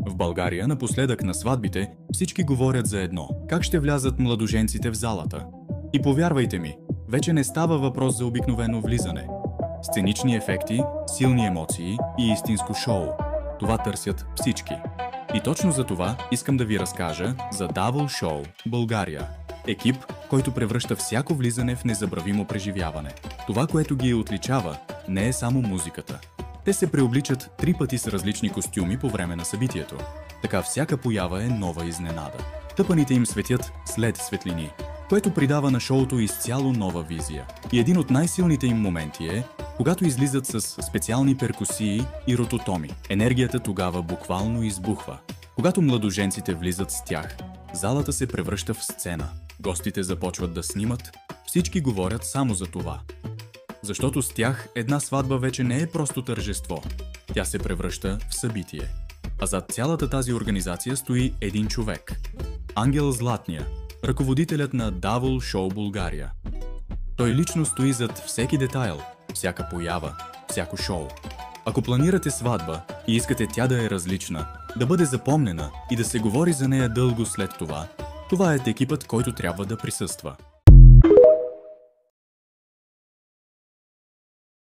В България напоследък на сватбите всички говорят за едно – как ще влязат младоженците в залата. И повярвайте ми, вече не става въпрос за обикновено влизане. Сценични ефекти, силни емоции и истинско шоу. Това търсят всички. И точно за това искам да ви разкажа за Double Show България. Екип, който превръща всяко влизане в незабравимо преживяване. Това, което ги отличава, не е само музиката. Те се преобличат 3 пъти с различни костюми по време на събитието. Така всяка поява е нова изненада. Тъпаните им светят след светлини, което придава на шоуто изцяло нова визия. И един от най-силните им моменти е, когато излизат с специални перкусии и рототоми. Енергията тогава буквално избухва. Когато младоженците влизат с тях, залата се превръща в сцена. Гостите започват да снимат, всички говорят само за това. Защото с тях една сватба вече не е просто тържество. Тя се превръща в събитие. А зад цялата тази организация стои един човек. Ангел Златния, ръководителят на Double Show България. Той лично стои зад всеки детайл, всяка поява, всяко шоу. Ако планирате сватба и искате тя да е различна, да бъде запомнена и да се говори за нея дълго след това, това е екипът, който трябва да присъства.